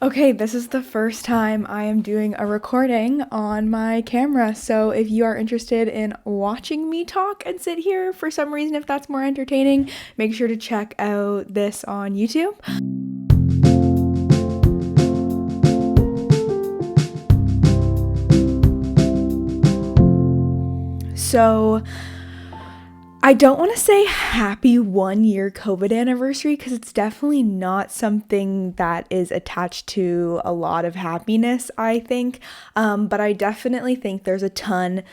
Okay, this is the first time I am doing a recording on my camera. So if you are interested in watching me talk and sit here for some reason, if that's more entertaining, make sure to check out this on YouTube. So I don't want to say happy 1 year COVID anniversary because it's definitely not something that is attached to a lot of happiness, I think. But I definitely think there's a ton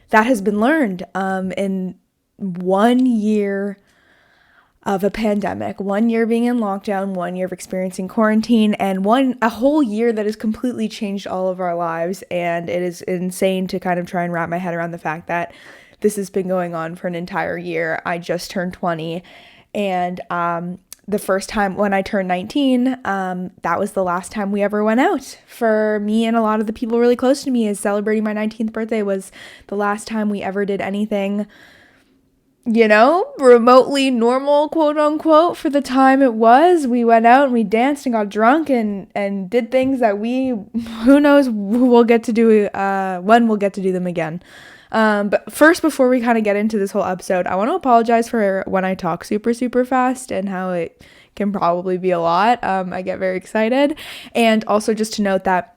that has been learned in 1 year of a pandemic, 1 year being in lockdown, 1 year of experiencing quarantine, and a whole year that has completely changed all of our lives. And it is insane to kind of try and wrap my head around the fact that this has been going on for an entire year. I just turned 20, and the first time when I turned 19, that was the last time we ever went out. For me and a lot of the people really close to me, is celebrating my 19th birthday was the last time we ever did anything, remotely normal, quote unquote. For the time it was, we went out and we danced and got drunk and did things that who knows, we'll get to do, when we'll get to do them again. But first, before we kind of get into this whole episode, I want to apologize for when I talk super, super fast and how it can probably be a lot. I get very excited. And also just to note that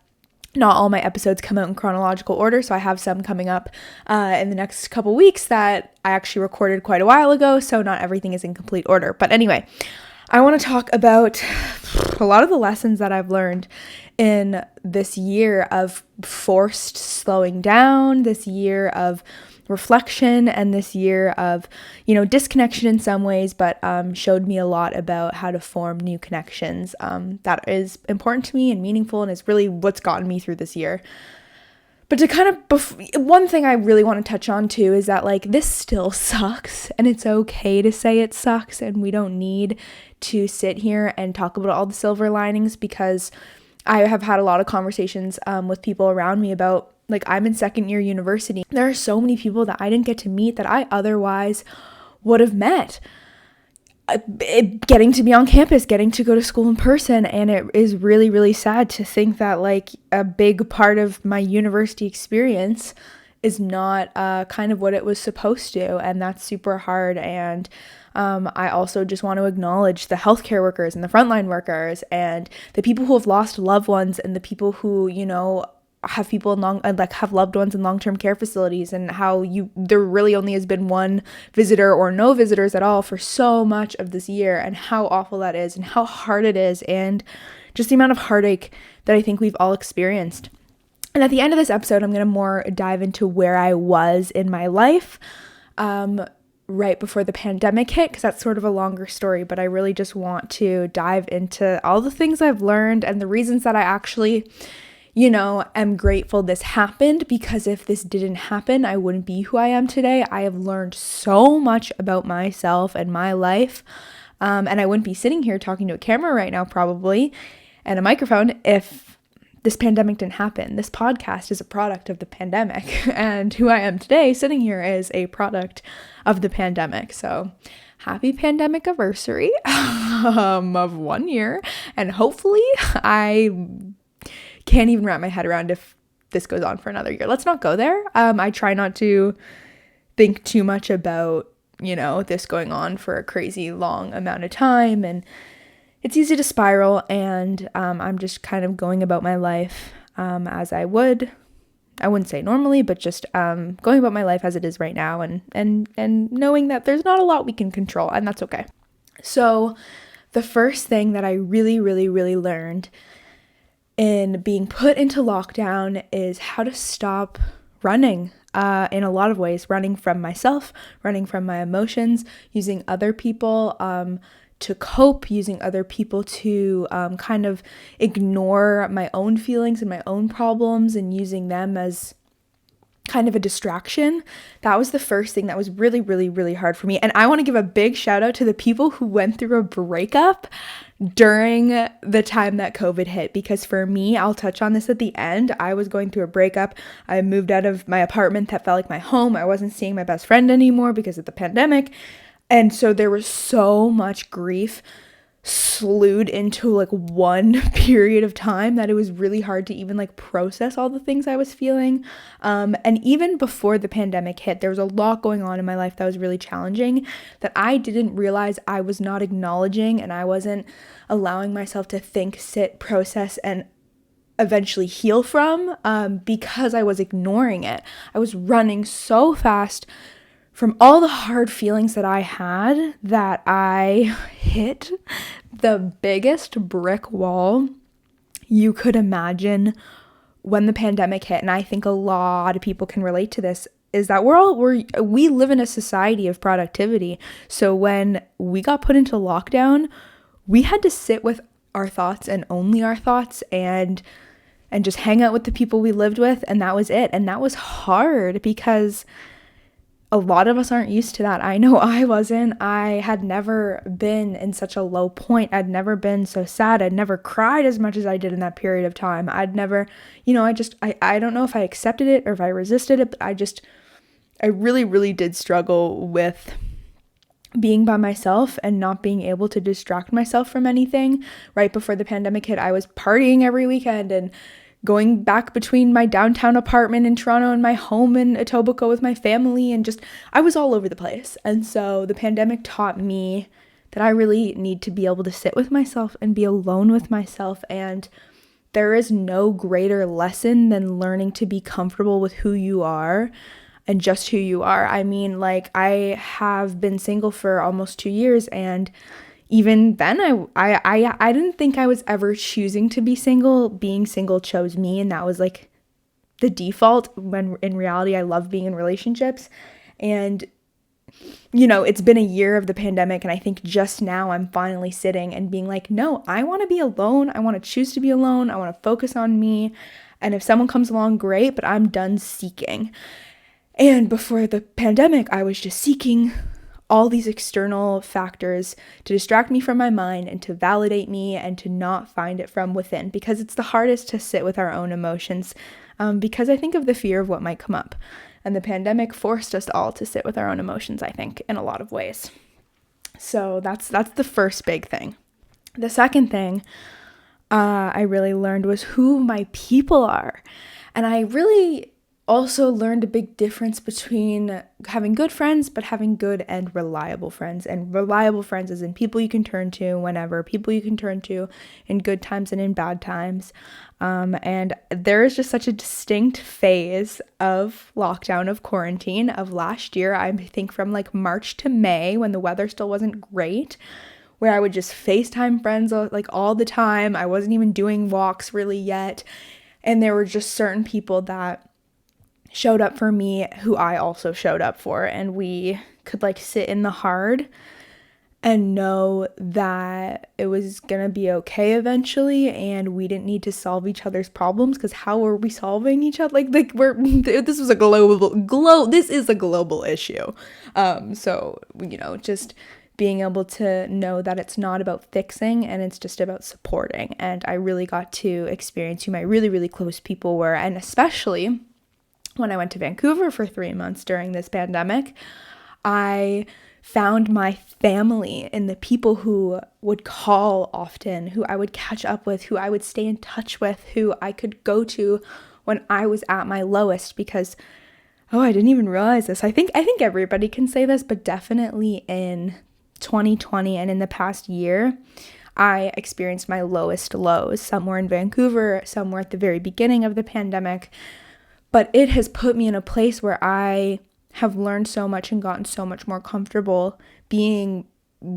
not all my episodes come out in chronological order, so I have some coming up in the next couple weeks that I actually recorded quite a while ago, so not everything is in complete order. But anyway, I want to talk about a lot of the lessons that I've learned in this year of forced slowing down, this year of reflection, and this year of, disconnection in some ways, but showed me a lot about how to form new connections that is important to me and meaningful, and is really what's gotten me through this year. But to kind of, one thing I really want to touch on too is that this still sucks, and it's okay to say it sucks, and we don't need to sit here and talk about all the silver linings, because I have had a lot of conversations with people around me about, I'm in second year university. There are so many people that I didn't get to meet that I otherwise would have met. Getting to be on campus, getting to go to school in person, and it is really, really sad to think that a big part of my university experience is not kind of what it was supposed to, and that's super hard. And I also just want to acknowledge the healthcare workers and the frontline workers and the people who have lost loved ones, and the people who, have people have loved ones in long-term care facilities, and how there really only has been one visitor or no visitors at all for so much of this year, and how awful that is and how hard it is, and just the amount of heartache that I think we've all experienced. And at the end of this episode, I'm going to more dive into where I was in my life right before the pandemic hit, because that's sort of a longer story, but I really just want to dive into all the things I've learned and the reasons that I actually am grateful this happened, because if this didn't happen, I wouldn't be who I am today. I have learned so much about myself and my life, and I wouldn't be sitting here talking to a camera right now probably, and a microphone, if this pandemic didn't happen. This podcast is a product of the pandemic, and who I am today sitting here is a product of the pandemic. So happy pandemic anniversary of 1 year, and hopefully I can't even wrap my head around if this goes on for another year. Let's not go there. I try not to think too much about, this going on for a crazy long amount of time, and it's easy to spiral, and I'm just kind of going about my life as I wouldn't say normally, but just going about my life as it is right now, and knowing that there's not a lot we can control, and that's okay. So the first thing that I really, really, really learned in being put into lockdown is how to stop running in a lot of ways, running from myself, running from my emotions, using other people to cope, using other people to kind of ignore my own feelings and my own problems, and using them as kind of a distraction. That was the first thing that was really, really, really hard for me. And I want to give a big shout out to the people who went through a breakup during the time that COVID hit, because for me, I'll touch on this at the end, I was going through a breakup. I moved out of my apartment that felt like my home. I wasn't seeing my best friend anymore because of the pandemic. And so there was so much grief, slewed into like one period of time that it was really hard to even like process all the things I was feeling. And even before the pandemic hit, there was a lot going on in my life that was really challenging that I didn't realize I was not acknowledging, and I wasn't allowing myself to think, sit, process, and eventually heal from, because I was ignoring it. I was running so fast from all the hard feelings that I had that I hit the biggest brick wall you could imagine when the pandemic hit. And I think a lot of people can relate to this, is that we live in a society of productivity. So when we got put into lockdown, we had to sit with our thoughts and only our thoughts, and just hang out with the people we lived with, and that was it. And that was hard because a lot of us aren't used to that. I know I wasn't. I had never been in such a low point. I'd never been so sad. I'd never cried as much as I did in that period of time. I'd never, I don't know if I accepted it or if I resisted it, but I really, really did struggle with being by myself and not being able to distract myself from anything. Right before the pandemic hit, I was partying every weekend and going back between my downtown apartment in Toronto and my home in Etobicoke with my family, and I was all over the place. And so the pandemic taught me that I really need to be able to sit with myself and be alone with myself. And there is no greater lesson than learning to be comfortable with who you are and just who you are. I mean, like, I have been single for almost 2 years, and even then I didn't think I was ever choosing to be single. Being single chose me, and that was like the default, when in reality I love being in relationships. And it's been a year of the pandemic, and I think just now I'm finally sitting and being like, no, I want to be alone. I want to choose to be alone. I want to focus on me. And if someone comes along, great, but I'm done seeking. And before the pandemic, I was just seeking all these external factors to distract me from my mind and to validate me and to not find it from within, because it's the hardest to sit with our own emotions, because I think of the fear of what might come up. And the pandemic forced us all to sit with our own emotions, I think, in a lot of ways. So that's the first big thing. The second thing I really learned was who my people are. And I really also learned a big difference between having good friends, but having good and reliable friends. And reliable friends is in people you can turn to whenever, people you can turn to in good times and in bad times. And there is just such a distinct phase of lockdown, of quarantine, of last year, I think from like March to May, when the weather still wasn't great, where I would just FaceTime friends like all the time. I wasn't even doing walks really yet. And there were just certain people that showed up for me who I also showed up for, and we could like sit in the hard and know that it was gonna be okay eventually, and we didn't need to solve each other's problems, because how are we solving each other? Like this is a global issue. So just being able to know that it's not about fixing, and it's just about supporting. And I really got to experience who my really, really close people were, and especially when I went to Vancouver for 3 months during this pandemic, I found my family in the people who would call often, who I would catch up with, who I would stay in touch with, who I could go to when I was at my lowest. Because, I didn't even realize this. I think everybody can say this, but definitely in 2020 and in the past year, I experienced my lowest lows, somewhere in Vancouver, somewhere at the very beginning of the pandemic. But it has put me in a place where I have learned so much and gotten so much more comfortable being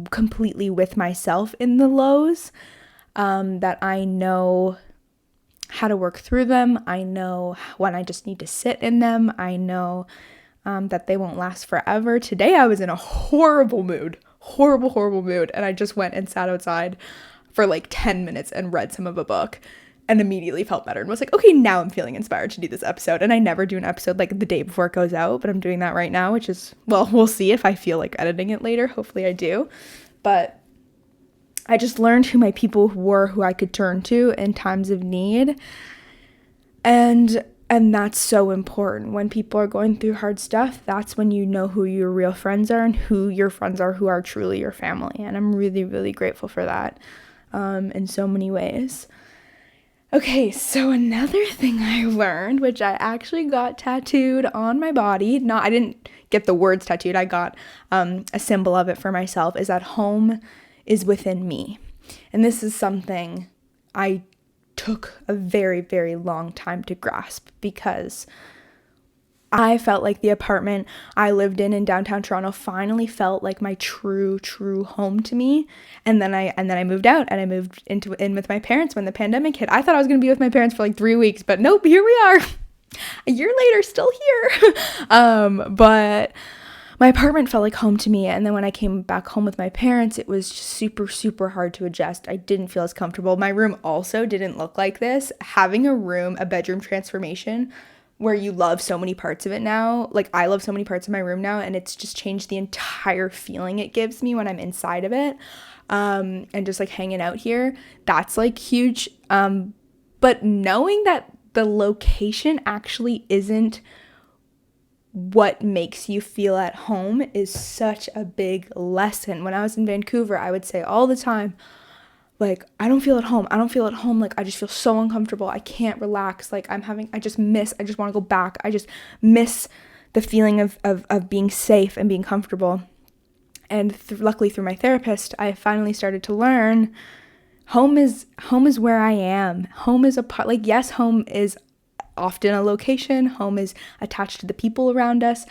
completely with myself in the lows, that I know how to work through them. I know when I just need to sit in them. I know that they won't last forever. Today I was in a horrible mood, and I just went and sat outside for like 10 minutes and read some of a book. And immediately felt better and was like, okay, now I'm feeling inspired to do this episode. And I never do an episode like the day before it goes out, but I'm doing that right now, which is, well, we'll see if I feel like editing it later. Hopefully I do. But I just learned who my people were, who I could turn to in times of need. And And that's so important. When people are going through hard stuff, that's when you know who your real friends are and who your friends are who are truly your family. And I'm really, really grateful for that in so many ways. Okay, so another thing I learned, which I actually got tattooed on my body, I didn't get the words tattooed, I got a symbol of it for myself, is that home is within me. And this is something I took a very, very long time to grasp, because I felt like the apartment I lived in downtown Toronto finally felt like my true home to me. And then I moved out, and I moved in with my parents when the pandemic hit. I thought I was going to be with my parents for like 3 weeks, but nope, here we are. A year later, still here. But my apartment felt like home to me. And then when I came back home with my parents, it was just super, super hard to adjust. I didn't feel as comfortable. My room also didn't look like this. Having a bedroom transformation where you love so many parts of it now, like I love so many parts of my room now, and it's just changed the entire feeling it gives me when I'm inside of it, and just like hanging out here, that's like huge. But knowing that the location actually isn't what makes you feel at home is such a big lesson. When I was in Vancouver, I would say all the time, like, I don't feel at home. Like, I just feel so uncomfortable. I can't relax. Like, I just want to go back. I just miss the feeling of being safe and being comfortable. And luckily through my therapist, I finally started to learn home is where I am. Home is a part, like, yes, home is often a location. Home is attached to the people around us.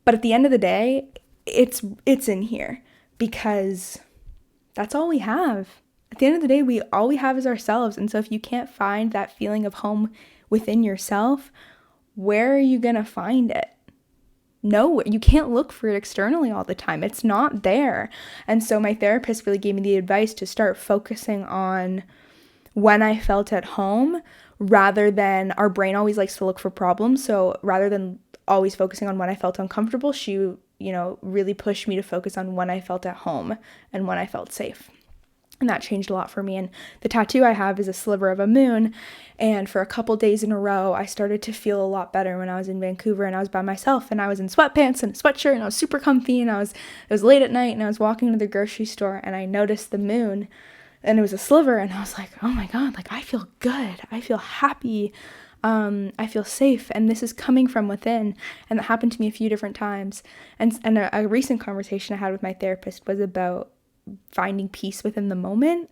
But at the end of the day, it's in here, because that's all we have. At the end of the day, all we have is ourselves. And so if you can't find that feeling of home within yourself, where are you going to find it? No, you can't look for it externally all the time. It's not there. And so my therapist really gave me the advice to start focusing on when I felt at home, rather than, our brain always likes to look for problems. So rather than always focusing on when I felt uncomfortable, she, really pushed me to focus on when I felt at home and when I felt safe. And that changed a lot for me. And the tattoo I have is a sliver of a moon. And for a couple days in a row, I started to feel a lot better when I was in Vancouver and I was by myself and I was in sweatpants and a sweatshirt and I was super comfy, and it was late at night and I was walking to the grocery store and I noticed the moon and it was a sliver, and I was like, oh my God, like, I feel good. I feel happy. I feel safe, and this is coming from within. And that happened to me a few different times. And a recent conversation I had with my therapist was about finding peace within the moment.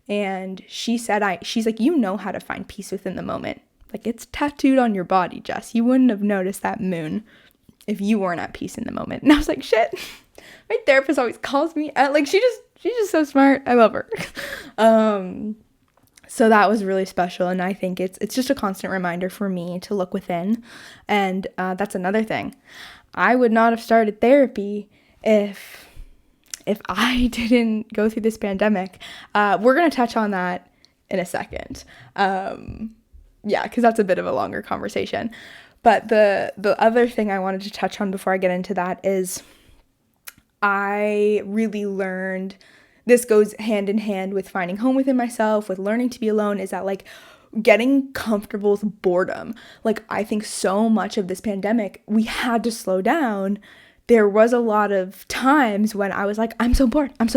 And she's like, you know how to find peace within the moment. Like, it's tattooed on your body, Jess. You wouldn't have noticed that moon if you weren't at peace in the moment. And I was like, shit. My therapist always calls me out. Like, she's just so smart. I love her. So that was really special. And I think it's just a constant reminder for me to look within. And that's another thing. I would not have started therapy if I didn't go through this pandemic. We're going to touch on that in a second. Because that's a bit of a longer conversation. But the other thing I wanted to touch on before I get into that is I really learned, this goes hand in hand with finding home within myself, with learning to be alone, is that, like, getting comfortable with boredom. Like, I think so much of this pandemic, we had to slow down. There was a lot of times when I was like, I'm so bored. Like,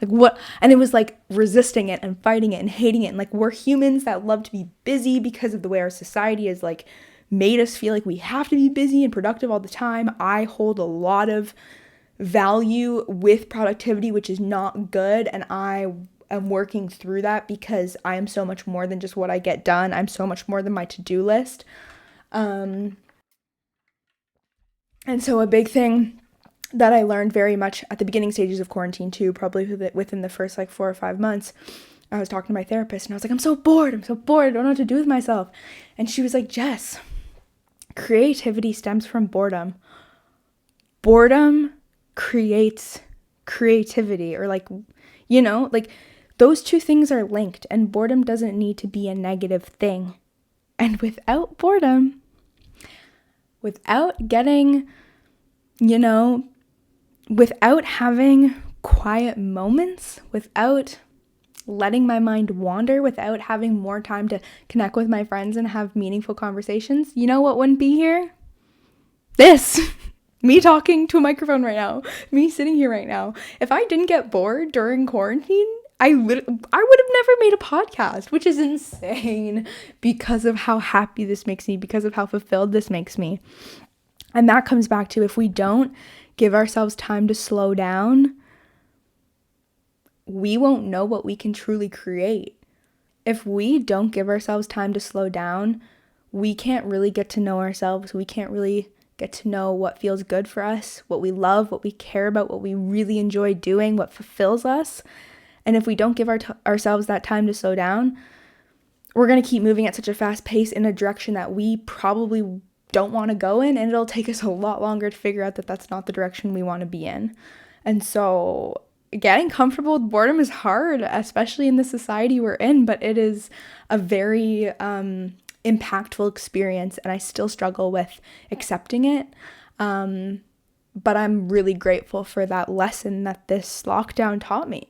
what? And it was like resisting it and fighting it and hating it. And like, we're humans that love to be busy because of the way our society is like made us feel like we have to be busy and productive all the time. I hold a lot of value with productivity, which is not good. And I am working through that, because I am so much more than just what I get done. I'm so much more than my to-do list. And so a big thing that I learned very much at the beginning stages of quarantine too, probably within the first like 4 or 5 months, I was talking to my therapist and I was like, I'm so bored. I don't know what to do with myself. And she was like, Jess, creativity stems from boredom. Boredom creates creativity, or like, like, those two things are linked, and boredom doesn't need to be a negative thing. And without boredom, without getting, without having quiet moments, without letting my mind wander without having more time to connect with my friends and have meaningful conversations, you know what wouldn't be here? This. Me talking to a microphone right now. Me sitting here right now. If I didn't get bored during quarantine, I would have never made a podcast, which is insane because of how happy this makes me, because of how fulfilled this makes me. And that comes back to, if we don't give ourselves time to slow down, we won't know what we can truly create. If we don't give ourselves time to slow down, we can't really get to know ourselves. We can't really get to know what feels good for us, what we love, what we care about, what we really enjoy doing, what fulfills us. And if we don't give ourselves that time to slow down, we're going to keep moving at such a fast pace in a direction that we probably don't want to go in, and it'll take us a lot longer to figure out that that's not the direction we want to be in. And so getting comfortable with boredom is hard, especially in the society we're in, but it is a very impactful experience, and I still struggle with accepting it. But I'm really grateful for that lesson that this lockdown taught me.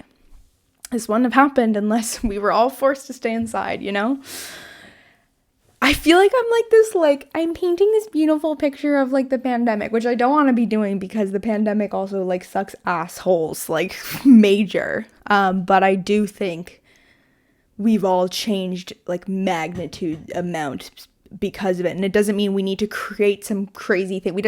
This wouldn't have happened unless we were all forced to stay inside, you know? I feel like I'm painting this beautiful picture of like the pandemic, which I don't want to be doing because the pandemic also like sucks assholes, like major. But I do think we've all changed like magnitude amount because of it. And it doesn't mean we need to create some crazy thing.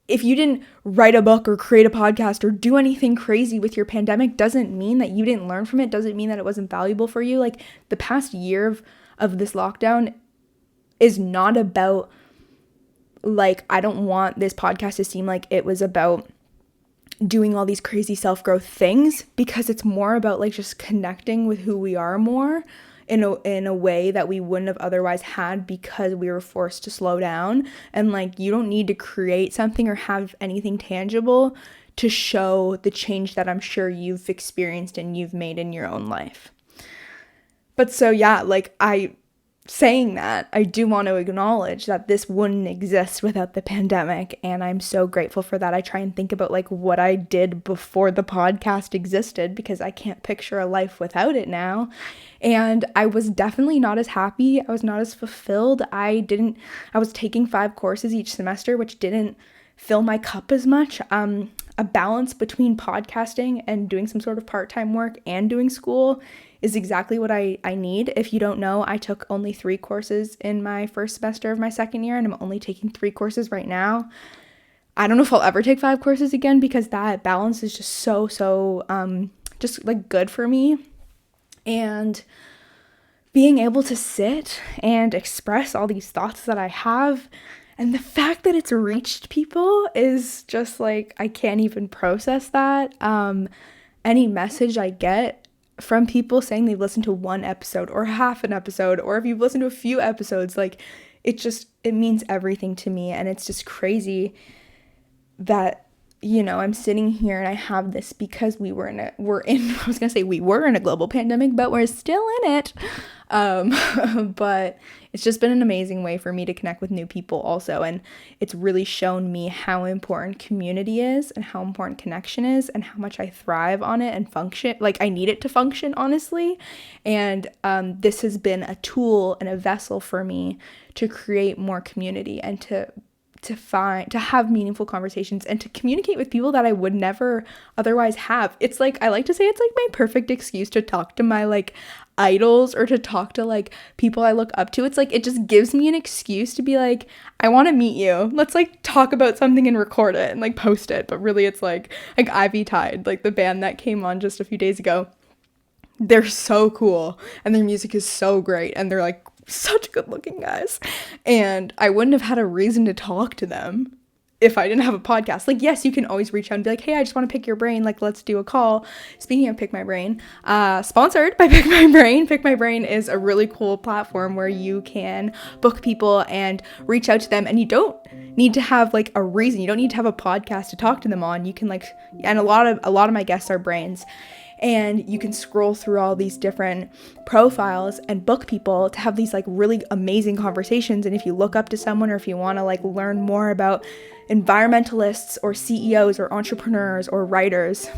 If you didn't write a book or create a podcast or do anything crazy with your pandemic, doesn't mean that you didn't learn from it, doesn't mean that it wasn't valuable for you. Like the past year of this lockdown is not about, like, I don't want this podcast to seem like it was about doing all these crazy self-growth things, because it's more about like just connecting with who we are more in a way that we wouldn't have otherwise had because we were forced to slow down. And like, you don't need to create something or have anything tangible to show the change that I'm sure you've experienced and you've made in your own life. But so yeah, like saying that, I do want to acknowledge that this wouldn't exist without the pandemic, and I'm so grateful for that. I try and think about like what I did before the podcast existed, because I can't picture a life without it now. And I was definitely not as happy. I was not as fulfilled. I was taking 5 courses each semester, which didn't fill my cup as much. A balance between podcasting and doing some sort of part-time work and doing school is exactly what I need. If you don't know, I took only 3 courses in my first semester of my second year, and I'm only taking 3 courses right now. I don't know if I'll ever take 5 courses again, because that balance is just so just like good for me. And being able to sit and express all these thoughts that I have, and the fact that it's reached people is just like, I can't even process that. Any message I get from people saying they've listened to 1 episode or half an episode, or if you've listened to a few episodes, like it means everything to me. And it's just crazy that, you know, I'm sitting here and I have this because we were in a global pandemic, but we're still in it. But it's just been an amazing way for me to connect with new people also. And it's really shown me how important community is and how important connection is and how much I thrive on it and function. Like, I need it to function, honestly. And this has been a tool and a vessel for me to create more community and to have meaningful conversations and to communicate with people that I would never otherwise have. It's like, I like to say it's like my perfect excuse to talk to my like idols or to talk to like people I look up to. It's like, it just gives me an excuse to be like, I want to meet you. Let's like talk about something and record it and like post it. But really it's like Ivy Tide, like the band that came on just a few days ago. They're so cool and their music is so great and they're like such good looking guys, and I wouldn't have had a reason to talk to them if I didn't have a podcast. Like, yes, you can always reach out and be like, hey, I just want to pick your brain, like, let's do a call. Speaking of Pick My Brain, sponsored by Pick My Brain. Pick My Brain is a really cool platform where you can book people and reach out to them, and you don't need to have like a reason. You don't need to have a podcast to talk to them on. You can like, and a lot of my guests are brains. And you can scroll through all these different profiles and book people to have these like really amazing conversations. And if you look up to someone, or if you want to like learn more about environmentalists or CEOs or entrepreneurs or writers,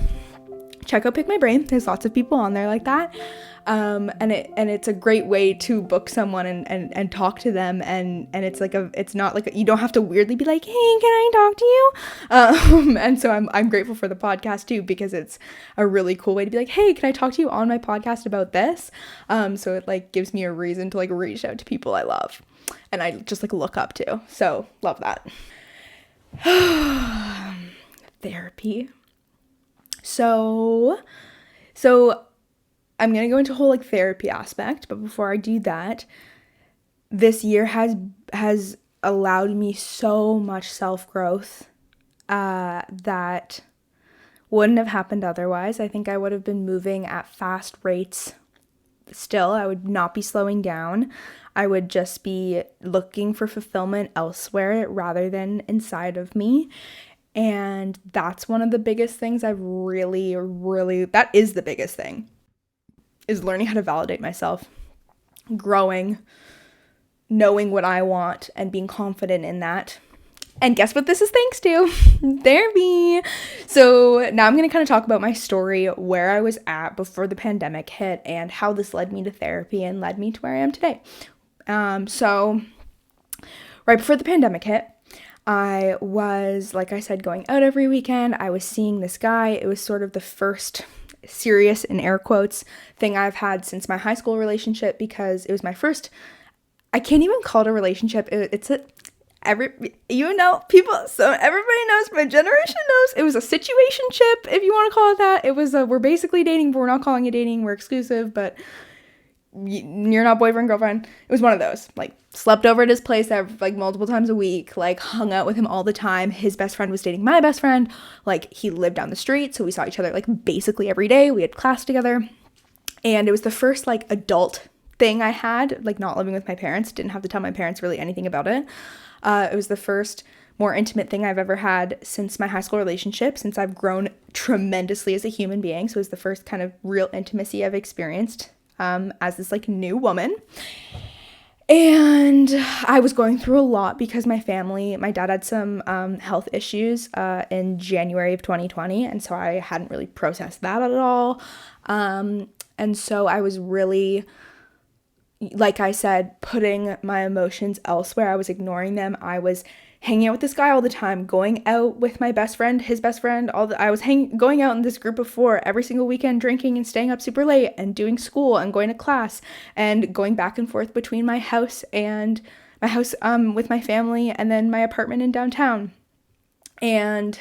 check out Pick My Brain. There's lots of people on there like that. And it's a great way to book someone and talk to them, and it's not like you don't have to weirdly be like, hey, can I talk to you? And so I'm grateful for the podcast too, because it's a really cool way to be like, hey, can I talk to you on my podcast about this? So it like gives me a reason to like reach out to people I love and I just like look up to. So love that. Therapy. So I'm going to go into a whole like therapy aspect, but before I do that, this year has allowed me so much self-growth that wouldn't have happened otherwise. I think I would have been moving at fast rates still. I would not be slowing down. I would just be looking for fulfillment elsewhere rather than inside of me. And that's one of the biggest things I've really, that is the biggest thing, is learning how to validate myself, growing, knowing what I want, and being confident in that. And guess what this is thanks to? Therapy. So now I'm going to kind of talk about my story, where I was at before the pandemic hit, and how this led me to therapy and led me to where I am today. So right before the pandemic hit, I was, like I said, going out every weekend. I was seeing this guy. It was sort of the first serious, in air quotes, thing I've had since my high school relationship, because it was my first, I can't even call it a relationship. Everybody knows, my generation knows, it was a situationship, if you want to call it that. It was we're basically dating, but we're not calling it dating. We're exclusive, but you're not boyfriend, girlfriend. It was one of those, like, slept over at his place like multiple times a week, like hung out with him all the time. His best friend was dating my best friend. Like, he lived down the street, so we saw each other like basically every day. We had class together, and it was the first like adult thing I had, like not living with my parents. Didn't have to tell my parents really anything about it. It was the first more intimate thing I've ever had since my high school relationship, since I've grown tremendously as a human being. So it was the first kind of real intimacy I've experienced as this like new woman. And I was going through a lot because my dad had some health issues in January of 2020. And so I hadn't really processed that at all. And so I was really, like I said, putting my emotions elsewhere. I was ignoring them. I was hanging out with this guy all the time, going out with my best friend, his best friend. I was going out in this group of 4 every single weekend, drinking and staying up super late and doing school and going to class and going back and forth between my house with my family and then my apartment in downtown. And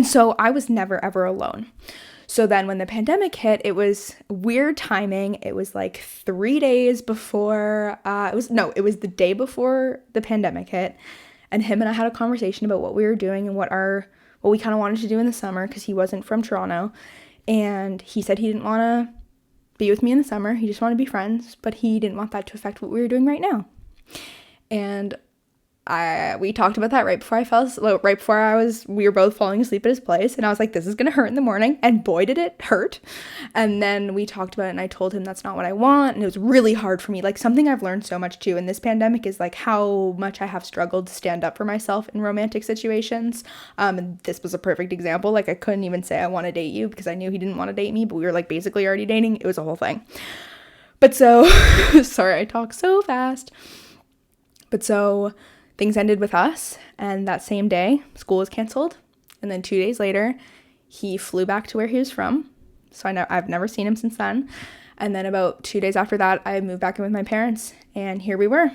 so I was never ever alone. So then when the pandemic hit, it was weird timing. It was like 3 days before, it was the day before the pandemic hit. And him and I had a conversation about what we were doing and what we kind of wanted to do in the summer, because he wasn't from Toronto. And he said he didn't want to be with me in the summer. He just wanted to be friends, but he didn't want that to affect what we were doing right now. And we talked about that right before we were both falling asleep at his place, and I was like, this is gonna hurt in the morning, and boy did it hurt. And then we talked about it, and I told him that's not what I want, and it was really hard for me. Like, something I've learned so much too in this pandemic is like how much I have struggled to stand up for myself in romantic situations. And this was a perfect example. Like, I couldn't even say I want to date you because I knew he didn't want to date me, but we were like basically already dating. It was a whole thing. But so sorry, I talk so fast. But so things ended with us, and that same day, school was canceled. And then 2 days later, he flew back to where he was from. So I've never seen him since then. And then about 2 days after that, I moved back in with my parents, and here we were.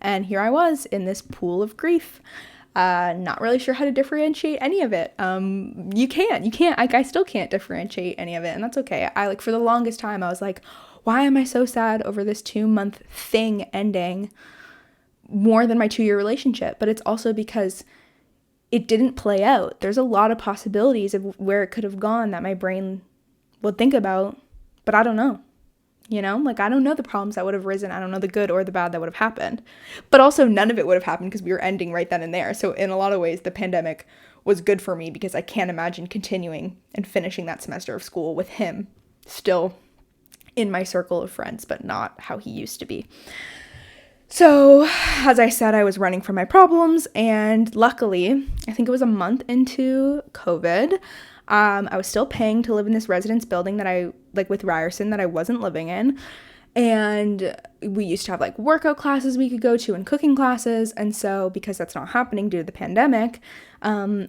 And here I was in this pool of grief, not really sure how to differentiate any of it. You can't, like, I still can't differentiate any of it, and that's okay. For the longest time, I was like, why am I so sad over this 2-month thing ending more than my 2-year relationship? But it's also because it didn't play out. There's a lot of possibilities of where it could have gone that my brain would think about, but I don't know. I don't know the problems that would have risen. I don't know the good or the bad that would have happened. But also none of it would have happened because we were ending right then and there. So in a lot of ways, the pandemic was good for me because I can't imagine continuing and finishing that semester of school with him still in my circle of friends, but not how he used to be. So, as I said, I was running from my problems, and luckily, I think it was a month into COVID, I was still paying to live in this residence building that I, like with Ryerson, that I wasn't living in, and we used to have like workout classes we could go to and cooking classes, and so because that's not happening due to the pandemic,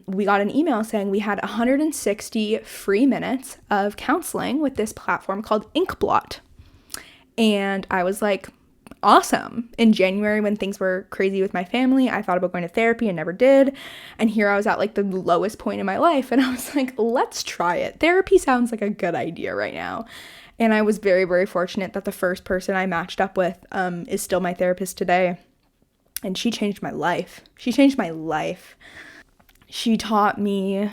we got an email saying we had 160 free minutes of counseling with this platform called Inkblot, and I was like, awesome. In January, when things were crazy with my family, I thought about going to therapy and never did. And here I was at like the lowest point in my life. And I was like, let's try it. Therapy sounds like a good idea right now. And I was very, very fortunate that the first person I matched up with is still my therapist today. And she changed my life. She changed my life. She taught me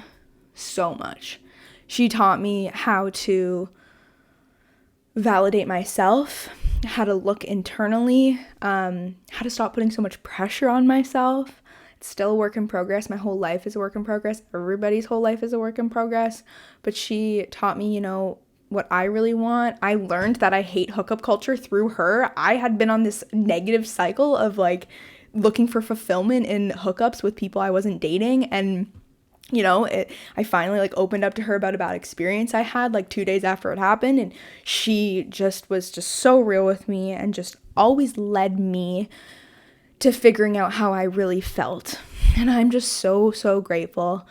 so much. She taught me how to validate myself, how to look internally, how to stop putting so much pressure on myself. It's still a work in progress. My whole life is a work in progress. Everybody's whole life is a work in progress. But she taught me, you know, what I really want. I learned that I hate hookup culture through her. I had been on this negative cycle of like looking for fulfillment in hookups with people I wasn't dating, and you know, I finally like opened up to her about a bad experience I had like 2 days after it happened, and she just was just so real with me and just always led me to figuring out how I really felt. And I'm just so, so grateful.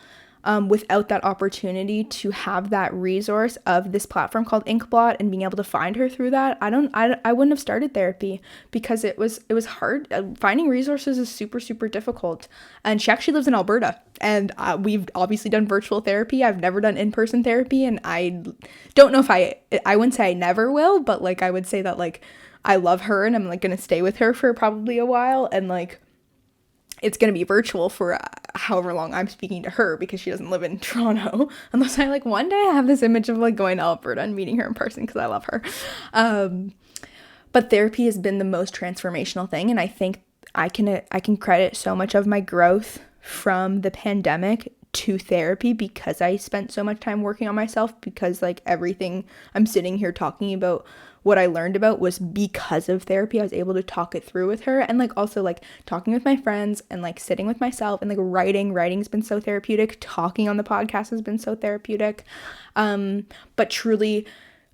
Without that opportunity to have that resource of this platform called Inkblot and being able to find her through that, I wouldn't have started therapy, because it was hard. Finding resources is super, super difficult. And she actually lives in Alberta, and we've obviously done virtual therapy. I've never done in-person therapy, and I don't know if I wouldn't say I never will, but like I would say that like I love her and I'm like gonna stay with her for probably a while, and like it's going to be virtual for however long I'm speaking to her, because she doesn't live in Toronto, unless I like one day I have this image of like going to Alberta and meeting her in person because I love her. But therapy has been the most transformational thing, and I think I can credit so much of my growth from the pandemic to therapy, because I spent so much time working on myself, because like everything I'm sitting here talking about, what I learned about, was because of therapy. I was able to talk it through with her, and like also like talking with my friends and like sitting with myself, and like writing's been so therapeutic. Talking on the podcast has been so therapeutic. But truly,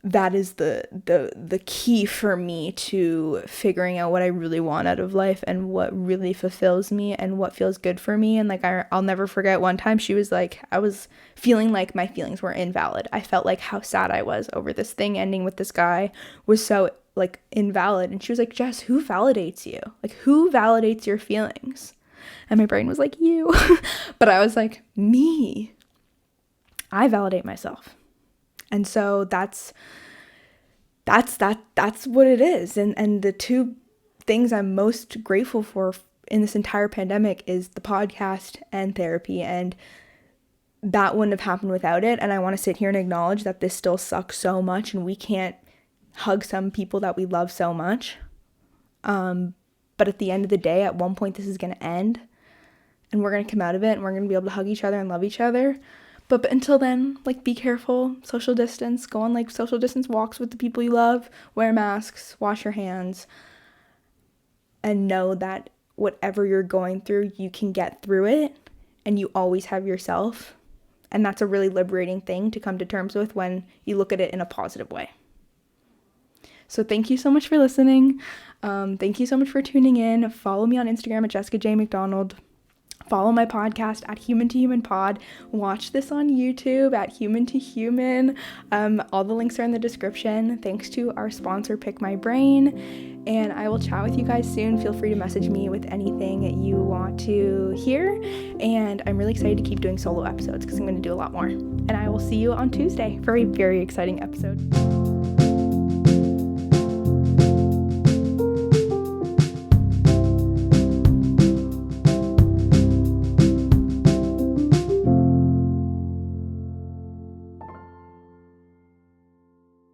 that is the key for me to figuring out what I really want out of life and what really fulfills me and what feels good for me. And like I'll never forget one time she was like, I was feeling like my feelings were invalid. I felt like how sad I was over this thing ending with this guy was so like invalid. And she was like, Jess, who validates you? Like, who validates your feelings? And my brain was like, you. But I was like, me. I validate myself. And so that's what it is. And the two things I'm most grateful for in this entire pandemic is the podcast and therapy, and that wouldn't have happened without it. And I want to sit here and acknowledge that this still sucks so much, and we can't hug some people that we love so much. But at the end of the day, at one point this is going to end, and we're going to come out of it, and we're going to be able to hug each other and love each other. But until then, like, be careful, social distance, go on like social distance walks with the people you love, wear masks, wash your hands, and know that whatever you're going through, you can get through it, and you always have yourself. And that's a really liberating thing to come to terms with when you look at it in a positive way. So thank you so much for listening. Thank you so much for tuning in. Follow me on Instagram at Jessica J. McDonald. Follow my podcast at Human to Human Pod. Watch this on YouTube at Human to Human. All the links are in the description. Thanks to our sponsor, Pick My Brain. And I will chat with you guys soon. Feel free to message me with anything you want to hear. And I'm really excited to keep doing solo episodes because I'm going to do a lot more. And I will see you on Tuesday for a very exciting episode.